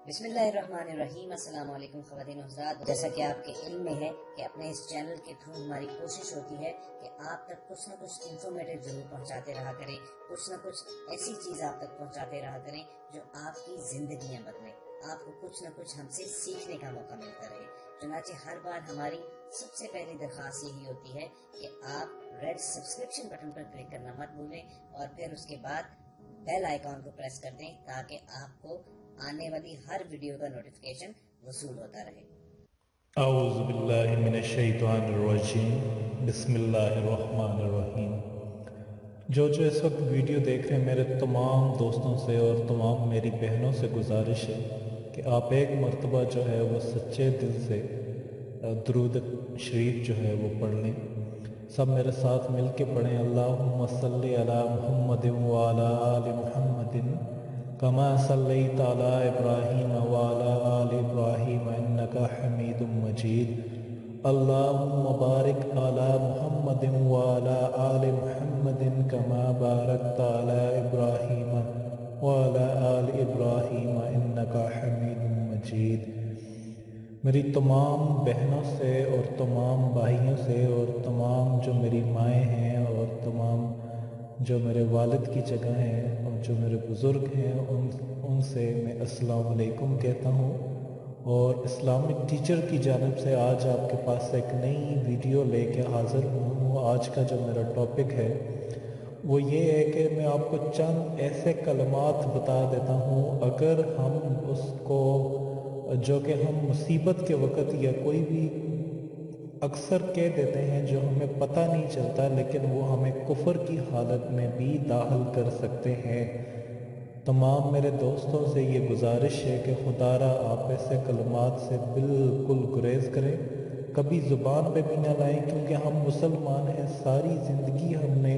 بسم اللہ الرحمن الرحیم۔ السلام علیکم خواتین و حضرات، جیسا کہ آپ کے علم میں ہے کہ اپنے اس چینل کے تھرو ہماری کوشش ہوتی ہے کہ آپ تک کچھ نہ کچھ انفارمیٹیو ضرور پہنچاتے رہا کریں، کچھ نہ کچھ ایسی چیز آپ تک پہنچاتے رہا کریں جو آپ کی زندگیاں بدلیں، آپ کو کچھ نہ کچھ ہم سے سیکھنے کا موقع ملتا رہے۔ چنانچہ ہر بار ہماری سب سے پہلی درخواست یہی ہوتی ہے کہ آپ ریڈ سبسکرپشن بٹن پر کلک کرنا مت بھولیں اور پھر اس کے بعد بیل آئیکن کو پریس کر دیں تاکہ آپ کو آنے والی ہر ویڈیو کا نوٹیفیکیشن وصول ہوتا رہے۔ اعوذ باللہ من الشیطان الرجیم، بسم اللہ الرحمن الرحیم۔ جو اس وقت ویڈیو دیکھ رہے ہیں، میرے تمام دوستوں سے اور تمام میری بہنوں سے گزارش ہے کہ آپ ایک مرتبہ جو ہے وہ سچے دل سے درود شریف جو ہے وہ پڑھ لیں۔ سب میرے ساتھ مل کے پڑھیں۔ اللہم صلی علی محمد وعلی آل محمد کما صلیت علی ابراہیم وعلی آل ابراہیم انک حمید مجید۔ اللہم بارک علی محمد وعلی آل محمد کما بارکت علی ابراہیم وعلی آل ابراہیم انک حمید مجید۔ میری تمام بہنوں سے اور تمام بھائیوں سے اور تمام جو میری مائیں ہیں اور تمام جو میرے والد کی جگہ ہیں اور جو میرے بزرگ ہیں ان سے میں السلام علیکم کہتا ہوں، اور اسلامک ٹیچر کی جانب سے آج آپ کے پاس ایک نئی ویڈیو لے کے حاضر ہوں۔ آج کا جو میرا ٹاپک ہے وہ یہ ہے کہ میں آپ کو چند ایسے کلمات بتا دیتا ہوں، اگر ہم اس کو جو کہ ہم مصیبت کے وقت یا کوئی بھی اکثر کہہ دیتے ہیں جو ہمیں پتہ نہیں چلتا، لیکن وہ ہمیں کفر کی حالت میں بھی داخل کر سکتے ہیں۔ تمام میرے دوستوں سے یہ گزارش ہے کہ خدا را آپ ایسے کلمات سے بالکل گریز کریں، کبھی زبان پہ بھی نہ لائیں، کیونکہ ہم مسلمان ہیں، ساری زندگی ہم نے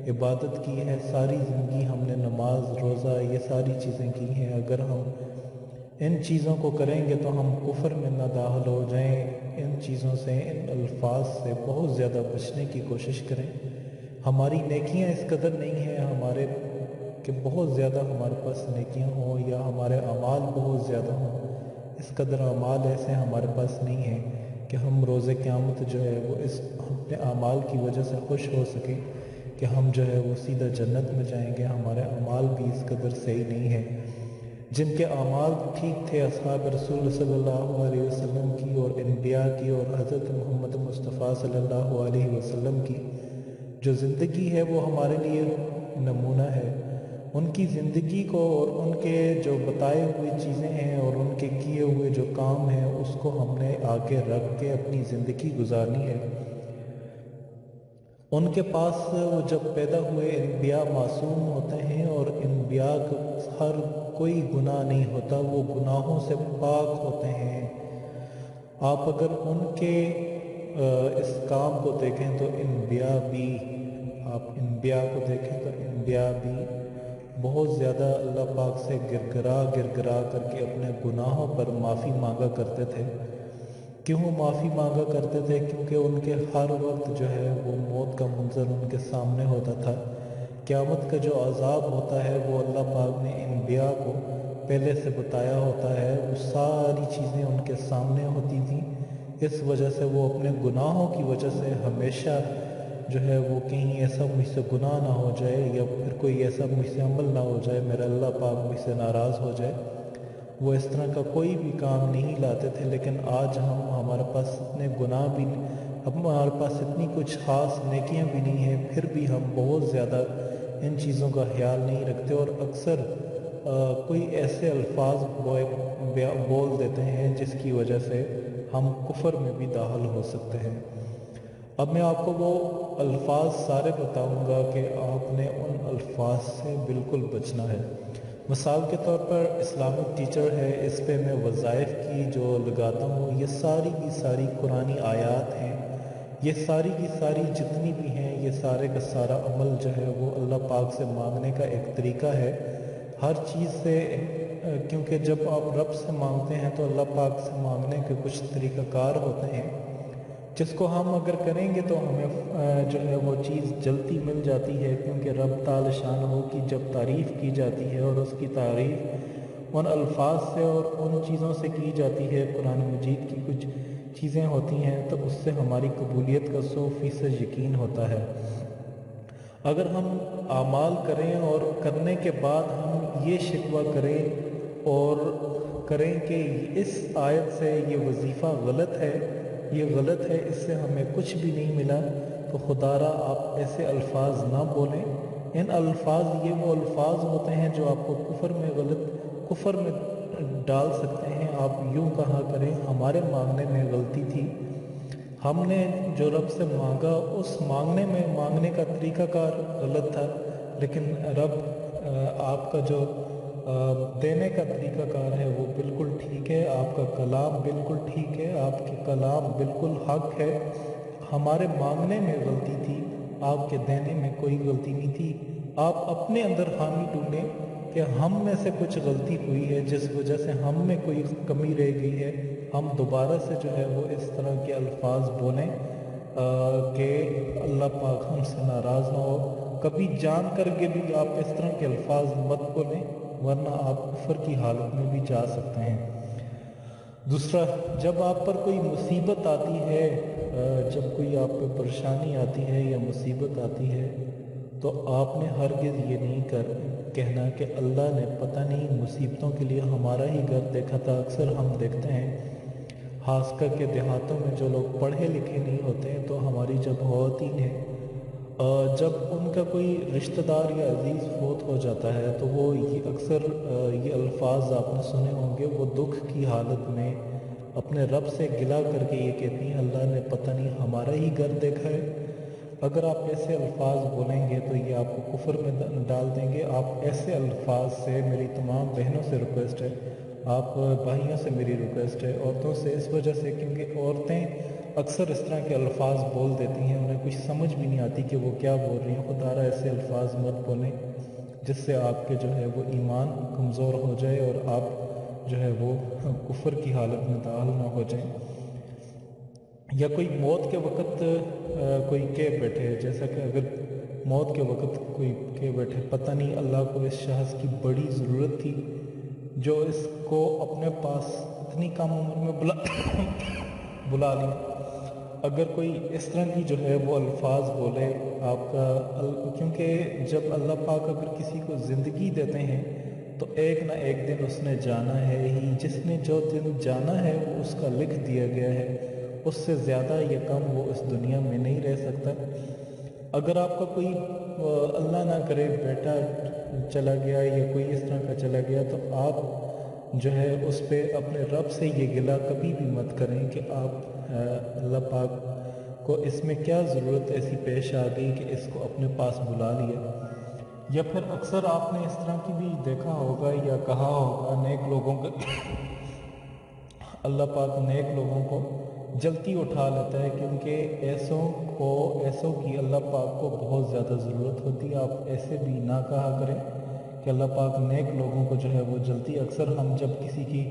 عبادت کی ہے، ساری زندگی ہم نے نماز روزہ یہ ساری چیزیں کی ہیں۔ اگر ہم ان چیزوں کو کریں گے تو ہم کفر میں نہ داخل ہو جائیں۔ ان چیزوں سے، ان الفاظ سے بہت زیادہ بچنے کی کوشش کریں۔ ہماری نیکیاں اس قدر نہیں ہیں ہمارے کہ بہت زیادہ ہمارے پاس نیکیاں ہوں یا ہمارے اعمال بہت زیادہ ہوں، اس قدر اعمال ایسے ہمارے پاس نہیں ہیں کہ ہم روز قیامت جو ہے وہ اس اپنے اعمال کی وجہ سے خوش ہو سکیں کہ ہم جو ہے وہ سیدھا جنت میں جائیں گے۔ ہمارے اعمال بھی اس قدر صحیح نہیں ہیں۔ جن کے اعمال ٹھیک تھے اصحاب رسول صلی اللہ علیہ وسلم کی اور انبیاء کی اور حضرت محمد مصطفیٰ صلی اللہ علیہ وسلم کی جو زندگی ہے وہ ہمارے لیے نمونہ ہے۔ ان کی زندگی کو اور ان کے جو بتائے ہوئے چیزیں ہیں اور ان کے کیے ہوئے جو کام ہیں اس کو ہم نے آگے رکھ کے اپنی زندگی گزارنی ہے۔ ان کے پاس وہ جب پیدا ہوئے انبیاء معصوم ہوتے ہیں اور انبیاء کا ہر کوئی گناہ نہیں ہوتا، وہ گناہوں سے پاک ہوتے ہیں۔ آپ اگر ان کے اس کام کو دیکھیں تو انبیاء بھی، آپ انبیاء کو دیکھیں تو انبیاء بھی بہت زیادہ اللہ پاک سے گڑ گڑا کر کے اپنے گناہوں پر معافی مانگا کرتے تھے۔ کیوں معافی مانگا کرتے تھے؟ کیونکہ ان کے ہر وقت جو ہے وہ موت کا منظر ان کے سامنے ہوتا تھا۔ قیامت کا جو عذاب ہوتا ہے وہ اللہ پاک نے انبیاء کو پہلے سے بتایا ہوتا ہے، وہ ساری چیزیں ان کے سامنے ہوتی تھیں۔ اس وجہ سے وہ اپنے گناہوں کی وجہ سے ہمیشہ جو ہے وہ کہیں ایسا مجھ سے گناہ نہ ہو جائے یا پھر کوئی ایسا مجھ سے عمل نہ ہو جائے میرا اللہ پاک مجھ سے ناراض ہو جائے، وہ اس طرح کا کوئی بھی کام نہیں لاتے تھے۔ لیکن آج ہمارے پاس اتنے گناہ بھی، ہمارے پاس اتنی کچھ خاص نیکیاں بھی نہیں ہیں، پھر بھی ہم بہت زیادہ ان چیزوں کا خیال نہیں رکھتے اور اکثر کوئی ایسے الفاظ بول دیتے ہیں جس کی وجہ سے ہم کفر میں بھی داخل ہو سکتے ہیں۔ اب میں آپ کو وہ الفاظ سارے بتاؤں گا کہ آپ نے ان الفاظ سے بالکل بچنا ہے۔ مثال کے طور پر اسلامک ٹیچر ہے، اس پہ میں وظائف کی جو لگاتا ہوں یہ ساری کی ساری قرآنی آیات ہیں، یہ ساری کی ساری جتنی بھی ہیں یہ سارے کا سارا عمل جو ہے وہ اللہ پاک سے مانگنے کا ایک طریقہ ہے۔ ہر چیز سے، کیونکہ جب آپ رب سے مانگتے ہیں تو اللہ پاک سے مانگنے کے کچھ طریقہ کار ہوتے ہیں جس کو ہم اگر کریں گے تو ہمیں جو ہے وہ چیز جلدی مل جاتی ہے، کیونکہ رب تعالی شانہ کی جب تعریف کی جاتی ہے اور اس کی تعریف उन अल्फाज से और उन चीज़ों से की जाती है। कुरान मजीद की कुछ चीज़ें होती हैं तो उससे हमारी कबूलियत का 100% यकीन होता है। अगर हम आमाल करें और करने के बाद हम ये शिकवा करें और करें कि इस आयत से ये वजीफ़ा गलत है, ये गलत है, इससे हमें कुछ भी नहीं मिला, तो खुदारा आप ऐसे अल्फाज ना बोलें। इन अल्फाज, ये वो अल्फाज होते हैं जो आपको कुफर में डाल सकते हैं। आप यूँ कहा करें, हमारे मांगने में गलती थी, हमने जो रब से मांगा उस मांगने का तरीक़ाकार गलत था, लेकिन रब आपका जो देने का तरीक़ाकार है वो बिल्कुल ठीक है, आपका कलाम बिल्कुल ठीक है, आपके कलाम बिल्कुल हक है। हमारे मांगने में गलती थी, आपके देने में कोई गलती नहीं थी। आप अपने अंदर हामी ढूंढें कि हम में से कुछ गलती हुई है जिस वजह से हम में कोई कमी रह गई है। हम दोबारा से जो है वो इस तरह के अल्फाज बोलें कि अल्लाह पाक हमसे नाराज़ ना हो। कभी जान करके भी आप इस तरह के अल्फाज मत बोलें, वरना आप कुफर की हालत में भी जा सकते हैं। दूसरा, जब आप पर कोई मुसीबत आती है, जब कोई आप पर परेशानी आती है या मुसीबत आती है, तो आपने हरगिज़ ये नहीं कहना कि अल्लाह ने पता नहीं मुसीबतों के लिए हमारा ही घर देखा था। अक्सर हम देखते हैं खास करके देहातों में जो लोग पढ़े लिखे नहीं होते हैं, तो हमारी जब ख़वातीन है, जब उनका कोई रिश्तेदार या अजीज़ फौत हो जाता है तो वो ये अक्सर ये अल्फाज आपने सुने होंगे, वो दुख की हालत में अपने रब से गिला करके ये कहती हैं, अल्लाह ने पता नहीं हमारा ही घर देखा है। अगर आप ऐसे अल्फाज बोलेंगे तो ये आपको कुफर में डाल देंगे। आप ऐसे अल्फाज से, मेरी तमाम बहनों से रिक्वेस्ट है, आप भाइयों से मेरी रिक्वेस्ट है, औरतों से, इस वजह से क्योंकि औरतें अक्सर इस तरह के अल्फाज बोल देती हैं, उन्हें कुछ समझ भी नहीं आती कि वो क्या बोल रही हैं। खुदारा ऐसे अल्फाज मत बोलें जिससे आपके जो है वो ईमान कमज़ोर हो जाए और आप जो है वो कुफर की हालत में दाखिल ना हो जाएं। या कोई मौत के वक़्त कोई कह बैठे, जैसा कि अगर मौत के वक़्त कोई कह बैठे, पता नहीं अल्लाह को इस शख्स की बड़ी ज़रूरत थी जो इसको अपने पास इतनी कम उम्र में बुला लिया। अगर कोई इस तरह की जो है वो अल्फाज बोले आपका, क्योंकि जब अल्लाह पाक अगर किसी को ज़िंदगी देते हैं तो एक ना एक दिन उसने जाना है ही। जिसने जो दिन जाना है वो उसका लिख दिया गया है, उससे ज़्यादा या कम वो इस दुनिया में नहीं रह सकता। अगर आपका कोई अल्लाह ना करे बेटा चला गया या कोई इस तरह का चला गया, तो आप जो है उस पर अपने रब से ये गिला कभी भी मत करें कि आप अल्लाह पाक को इसमें क्या ज़रूरत ऐसी पेश आ गई कि इसको अपने पास बुला लिया। या फिर अक्सर आपने इस तरह की भी देखा होगा या कहा होगा, नेक लोगों को अल्लाह पाक नेक लोगों को जल्दी उठा लेता है, क्योंकि ऐसों की अल्लाह पाक को बहुत ज़्यादा ज़रूरत होती है। आप ऐसे भी ना कहा करें कि अल्लाह पाक नेक लोगों को जो है वो जल्दी, अक्सर हम जब किसी की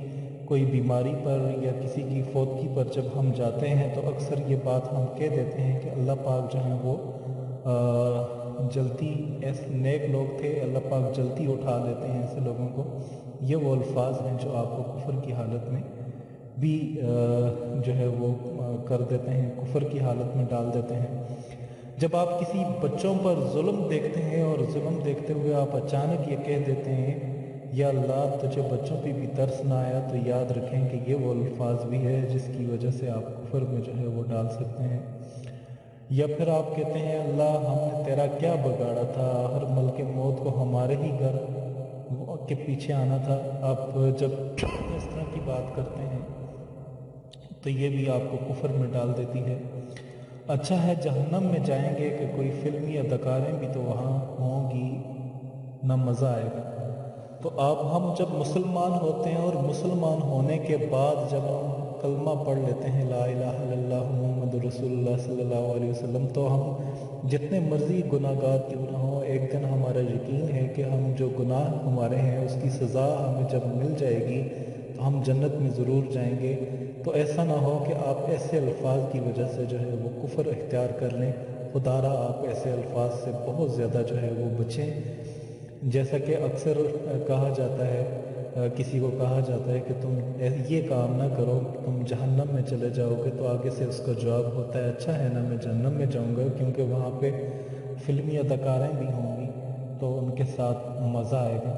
कोई बीमारी पर या किसी की फौतगी पर जब हम जाते हैं तो अक्सर ये बात हम कह देते हैं कि अल्लाह पाक जो है वो जल्दी, ऐसे नेक लोग थे, अल्लाह पाक जल्दी उठा लेते हैं ऐसे लोगों को। ये वो अल्फाज हैं जो आपको कुफर की हालत में भी जो है वो कर देते हैं, कुफर की हालत में डाल देते हैं। जब आप किसी बच्चों पर जुल्म देखते हैं और जुल्म देखते हुए आप अचानक ये कह देते हैं, या अल्लाह तुझे बच्चों पे भी तरस ना आया, तो याद रखें कि ये वो अल्फाज भी है जिसकी वजह से आप कुफर में जो है वो डाल सकते हैं। या फिर आप कहते हैं, अल्लाह हमने तेरा क्या बगाड़ा था, हर मलके मौत को हमारे ही घर के पीछे आना था। आप जब इस तरह की बात करते हैं तो ये भी आपको कुफर में डाल देती है। अच्छा है जहन्नम में जाएंगे कि कोई फिल्मी अदाकारें भी तो वहाँ होंगी, ना मज़ा आएगा। तो हम जब मुसलमान होते हैं और मुसलमान होने के बाद जब हम कलमा पढ़ लेते हैं ला इलाहा इल्लल्लाह मुहम्मदुर रसूलुल्लाह सल्लल्लाहु अलैहि वसल्लम, तो हम जितने मर्जी गुनाहगार क्यों ना हो, एक दिन हमारा यकीन है कि हम जो गुनाह हमारे हैं उसकी सज़ा हमें जब मिल जाएगी तो हम जन्नत में ज़रूर जाएंगे। तो ऐसा ना हो कि आप ऐसे अल्फाज की वजह से जो है वो कुफर इख्तियार कर लें। खुदारा आप ऐसे अल्फाज से बहुत ज़्यादा जो है वो बचें। जैसा कि अक्सर कहा जाता है किसी को कहा जाता है कि तुम ये काम ना करो, तुम जहन्नम में चले जाओगे, तो आगे से उसका जवाब होता है अच्छा है ना, मैं जहन्नम में जाऊंगा क्योंकि वहाँ पे फिल्मी अदाकारें भी होंगी तो उनके साथ मज़ा आएगा।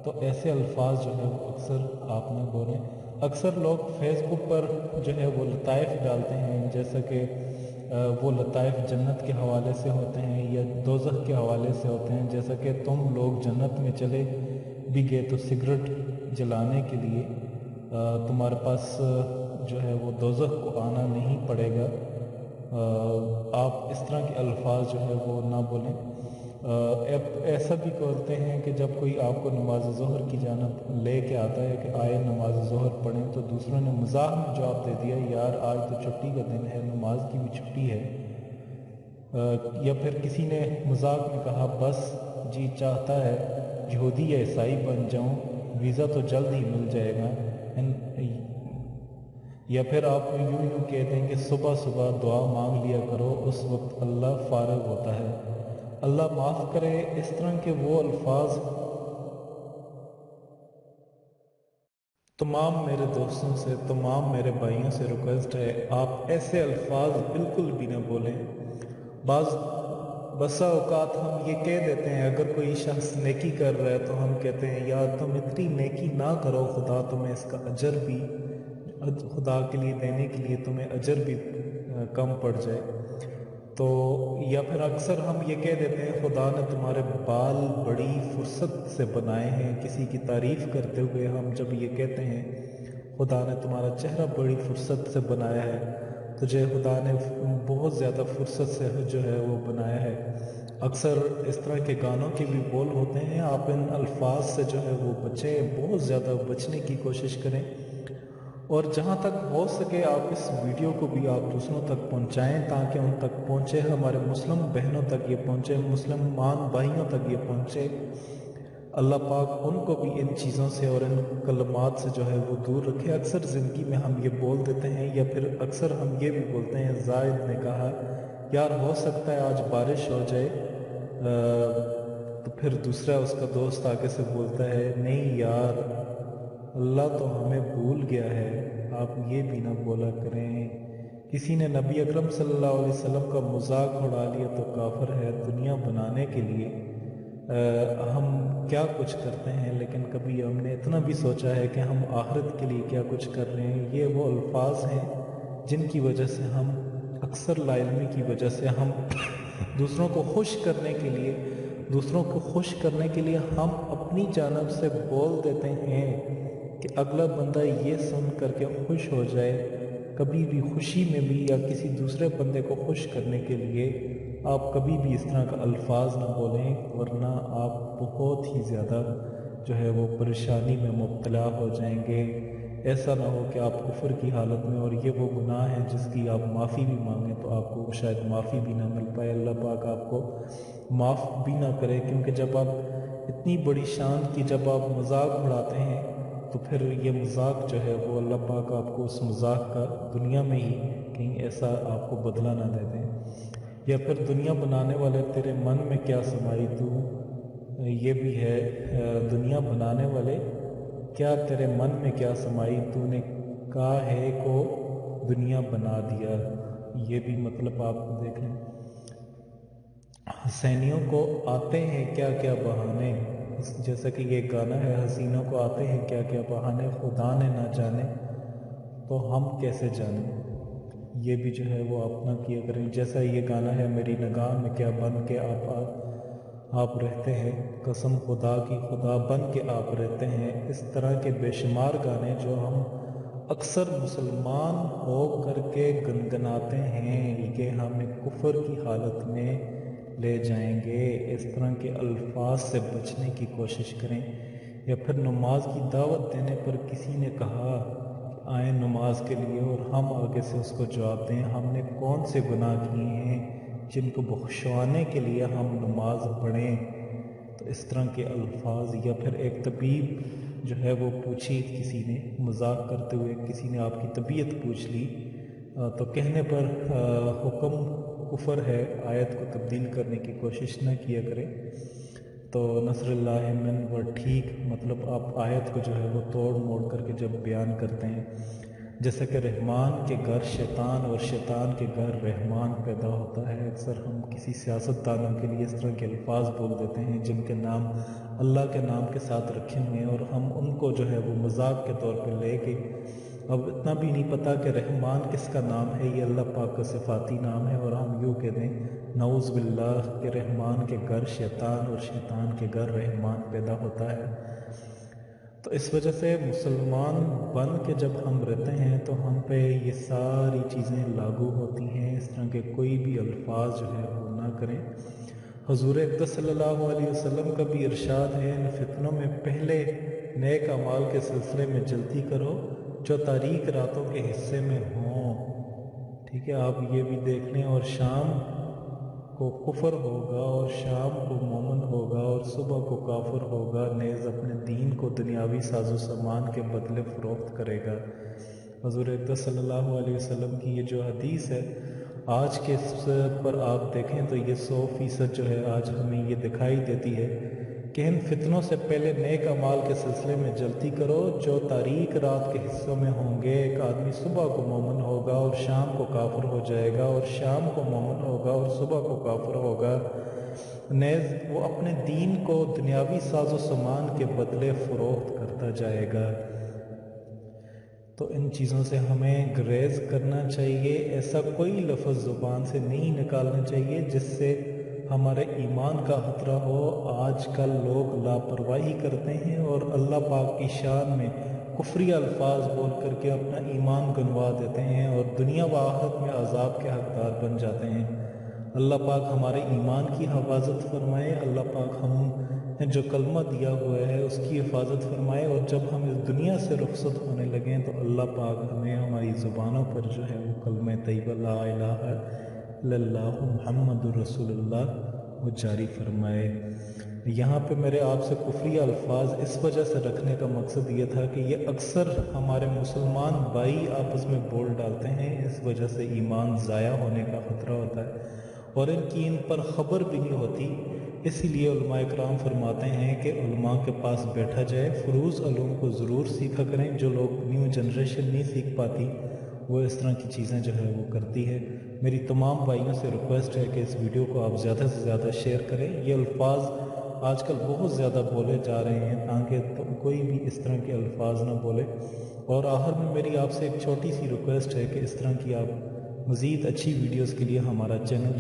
तो ऐसे अल्फाज जो है वो अक्सर आप ना बोलें। अक्सर लोग फेसबुक पर जो है वो लताइफ डालते हैं, जैसा कि वो लताइफ जन्नत के हवाले से होते हैं या दोज़ख के हवाले से होते हैं, जैसा कि तुम लोग जन्नत में चले भी गए तो सिगरेट जलाने के लिए तुम्हारे पास जो है वो दोज़ख को आना नहीं पड़ेगा। आप इस तरह के अल्फाज जो है वो ना बोलें। ऐसा भी कहते हैं कि जब कोई आपको नमाज ज़ोहर की जानिब ले के आता है कि आए नमाज ज़ोहर पढ़ें, तो दूसरों ने मज़ाक में जवाब दे दिया यार आज तो छुट्टी का दिन है, नमाज की भी छुट्टी है। या फिर किसी ने मज़ाक में कहा बस जी चाहता है यहूदी या ईसाई बन जाऊं, वीज़ा तो जल्द ही मिल जाएगा। या फिर आप यूं कह देंगे सुबह सुबह दुआ मांग लिया करो, उस वक्त अल्लाह फारग होता है। अल्लाह माफ़ करे। इस तरह के वो अल्फाज तमाम मेरे दोस्तों से, तमाम मेरे भाइयों से रिक्वेस्ट है, आप ऐसे अल्फाज बिल्कुल भी ना बोलें। बसा औकात हम ये कह देते हैं, अगर कोई शख्स नेकी कर रहा है तो हम कहते हैं यार तुम इतनी नेकी ना करो, खुदा तुम्हें इसका अजर भी, खुदा के लिए देने के लिए तुम्हें अजर भी कम पड़ जाए। तो या फिर अक्सर हम ये कह देते हैं खुदा ने तुम्हारे बाल बड़ी फुर्सत से बनाए हैं। किसी की तारीफ़ करते हुए हम जब ये कहते हैं खुदा ने तुम्हारा चेहरा बड़ी फुर्सत से बनाया है, तुझे खुदा ने बहुत ज़्यादा फुर्सत से जो है वो बनाया है। अक्सर इस तरह के गानों के भी बोल होते हैं, आप इन अल्फाज से जो है वो बचें, बहुत ज़्यादा बचने की कोशिश करें। और जहाँ तक हो सके आप इस वीडियो को भी आप दूसरों तक पहुँचाएँ ताकि उन तक पहुँचे, हमारे मुस्लिम बहनों तक ये पहुँचे, मुसलमान भाइयों तक ये पहुँचे। अल्लाह पाक उनको भी इन चीज़ों से और इन कलमात से जो है वो दूर रखे। अक्सर ज़िंदगी में हम ये बोल देते हैं, या फिर अक्सर हम ये भी बोलते हैं, जायद ने कहा यार हो सकता है आज बारिश हो जाए, तो फिर दूसरा उसका दोस्त आगे से बोलता है नहीं यार अल्लाह तो हमें भूल गया है, आप ये भी ना बोला करें। किसी ने नबी अकरम सल्लल्लाहु अलैहि वसल्लम का मजाक उड़ा लिया तो काफिर है। दुनिया बनाने के लिए हम क्या कुछ करते हैं, लेकिन कभी हमने इतना भी सोचा है कि हम आखिरत के लिए क्या कुछ कर रहे हैं। ये वो अल्फाज हैं जिनकी वजह से हम अक्सर लाइल्मी की वजह से हम दूसरों को खुश करने के लिए हम अपनी जानिब से बोल देते हैं कि अगला बंदा ये सुन करके खुश हो जाए। कभी भी खुशी में भी या किसी दूसरे बंदे को खुश करने के लिए आप कभी भी इस तरह का अल्फाज ना बोलें, वरना आप बहुत ही ज़्यादा जो है वो परेशानी में मुब्तला हो जाएंगे। ऐसा ना हो कि आप कुफर की हालत में, और ये वो गुनाह है जिसकी आप माफ़ी भी मांगें तो आपको शायद माफ़ी भी ना मिल पाए, अल्लाह पाक आपको माफ़ भी ना करे। क्योंकि जब आप इतनी बड़ी शान की जब आप मजाक उड़ाते हैं तो फिर ये मजाक जो है वो अल्लाह पाक आपको उस मजाक का दुनिया में ही कहीं ऐसा आपको बदला ना दे दें। या फिर दुनिया बनाने वाले तेरे मन में क्या समाई तू, ये भी है, दुनिया बनाने वाले क्या तेरे मन में क्या समाई तूने काहे को दुनिया बना दिया। ये भी मतलब आप देख लें। हसैनियों को आते हैं क्या क्या बहाने, जैसा कि ये गाना है, हसीनों को आते हैं क्या क्या बहाने, खुदा ने ना जाने तो हम कैसे जाने। ये भी जो है वो अपना किया करें। जैसा ये गाना है, मेरी निगाह में क्या बन के आप रहते हैं, कसम खुदा की खुदा बन के आप रहते हैं। इस तरह के बेशुमार गाने जो हम अक्सर मुसलमान हो करके गुनगुनाते हैं, ये हमें कुफर की हालत में ले जाएंगे। इस तरह के अल्फाज से बचने की कोशिश करें। या फिर नमाज की दावत देने पर किसी ने कहा कि आए नमाज के लिए, और हम आगे से उसको जवाब दें हमने कौन से गुनाह किए हैं जिनको बख्शवाने के लिए हम नमाज पढ़ें। तो इस तरह के अल्फाज। या फिर एक तबीब जो है वो पूछी, किसी ने मजाक करते हुए किसी ने आपकी तबीयत पूछ ली, तो कहने पर हुक्म कुफर है, आयत को तब्दील करने की कोशिश न किया करें। تو नस्रुल्लाह मिन व ठीक मतलब आप आयत को जो है वो तोड़ मोड़ करके जब बयान करते हैं, जैसे कि रहमान के घर शैतान और शैतान के घर रहमान पैदा होता है। अक्सर हम किसी सियासतदानों के लिए इस तरह के अल्फाज बोल देते हैं जिनके नाम अल्लाह के नाम के साथ रखे हुए हैं, और हम उनको जो है वो मजाक के तौर पे लेके अब इतना भी नहीं पता कि रहमान किसका नाम है, ये अल्लाह पाक का सिफाती नाम है, और हम यूँ कह दें नऊज़ बिल्लाह के रहमान के घर शैतान और शैतान के घर रहमान पैदा होता है। तो इस वजह से मुसलमान बन के जब हम रहते हैं तो हम पे ये सारी चीज़ें लागू होती हैं। इस तरह के कोई भी अल्फाज जो है वो ना करें। हुज़ूर अक़दस सल्लल्लाहु अलैहि वसल्लम का भी इरशाद है, इन फितनों में पहले नेक अमाल के सिलसिले में जल्दी करो जो तारीक रातों के हिस्से में हों। ठीक है, आप ये भी देख लें, और शाम को कुफर होगा और शाम को मोमन होगा और सुबह को काफिर होगा, नेज़ अपने दीन को दुनियावी साजो सामान के बदले फ़रोख्त करेगा। हुज़ूर अक़दस सल्लल्लाहु अलैहि वसल्लम की ये जो हदीस है, आज के पर आप देखें तो ये 100% जो है आज हमें ये दिखाई देती है कि इन फितनों से पहले नेक अमाल के सिलसिले में जल्दी करो जो तारीक रात के हिस्सों में होंगे। एक आदमी सुबह को मोमन होगा और शाम को काफिर हो जाएगा, और शाम को मोमन होगा और सुबह को काफिर होगा, नेज़ वो अपने दीन को दुनियावी साजो सामान के बदले फ़रोख्त करता जाएगा। तो इन चीज़ों से हमें ग्रेज़ करना चाहिए। ऐसा कोई लफ्ज़ ज़ुबान से नहीं निकालना चाहिए जिससे हमारे ईमान का खतरा हो। आजकल लोग लापरवाही करते हैं और अल्लाह पाक की शान में कुफरी अल्फाज बोल करके अपना ईमान गंवा देते हैं और दुनिया व आखिरत में अजाब के हकदार बन जाते हैं। अल्लाह पाक हमारे ईमान की हिफाजत फरमाए। अल्लाह पाक हम जो कलमा दिया हुआ है उसकी हिफाजत फरमाए, और जब हम इस दुनिया से रुखसत होने लगें तो अल्लाह पाक हमें हमारी ज़ुबानों पर जो है वो कलमा तैयबा ला इलाहा इल्लल्लाहु मुहम्मदुर रसूलुल्लाह वो जारी फरमाए। यहाँ पे मेरे आपसे कुफरी अल्फाज इस वजह से रखने का मकसद ये था कि ये अक्सर हमारे मुसलमान भाई आपस में बोल डालते हैं, इस वजह से ईमान ज़ाया होने का ख़तरा होता है और इनकी इन पर ख़बर भी नहीं होती। इसीलिए उलमा इकराम फरमाते हैं कि उलमा के पास बैठा जाए, फ़ुरूज़ उलूम को ज़रूर सीखा करें। जो लोग न्यू जनरेशन नहीं सीख पाती वो इस तरह की चीज़ें जो है वो करती है। मेरी तमाम भाइयों से रिक्वेस्ट है कि इस वीडियो को आप ज़्यादा से ज़्यादा शेयर करें। ये अल्फाज आजकल बहुत ज़्यादा बोले जा रहे हैं ताकि कोई भी इस तरह के अल्फाज ना बोले। और आखिर में मेरी आपसे एक छोटी सी रिक्वेस्ट है कि इस तरह की आप मज़ीद अच्छी वीडियोस के लिए हमारा चैनल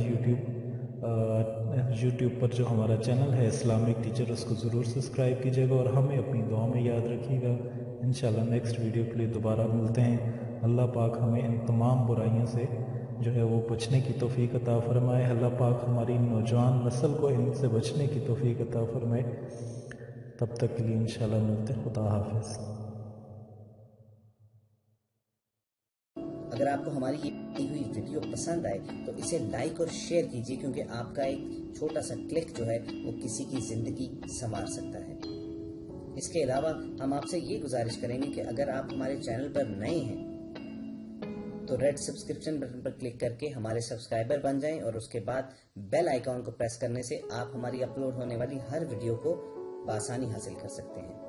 यूट्यूब पर जो हमारा चैनल है इस्लामिक टीचर, उसको ज़रूर सब्सक्राइब कीजिएगा और हमें अपनी दुआ में याद रखिएगा। इंशाल्लाह नेक्स्ट वीडियो के लिए दोबारा मिलते हैं। अल्लाह पाक हमें इन तमाम बुराइयों से जो है वो बचने की तौफीक अता फरमाए। अल्लाह पाक हमारी नौजवान नस्ल को इनसे बचने की तौफीक अता फरमाए। तब तक के लिए इंशाल्लाह मिलते हैं। खुदा हाफिज़। अगर आपको हमारी ये दी हुई वीडियो पसंद आए तो इसे लाइक और शेयर कीजिए, क्योंकि आपका एक छोटा सा क्लिक जो है वो किसी की ज़िंदगी संवार सकता है। इसके अलावा हम आपसे ये गुजारिश करेंगे कि अगर आप हमारे चैनल पर नए हैं तो रेड सब्सक्रिप्शन बटन पर क्लिक करके हमारे सब्सक्राइबर बन जाएं, और उसके बाद बेल आइकॉन को प्रेस करने से आप हमारी अपलोड होने वाली हर वीडियो को बआसानी हासिल कर सकते हैं।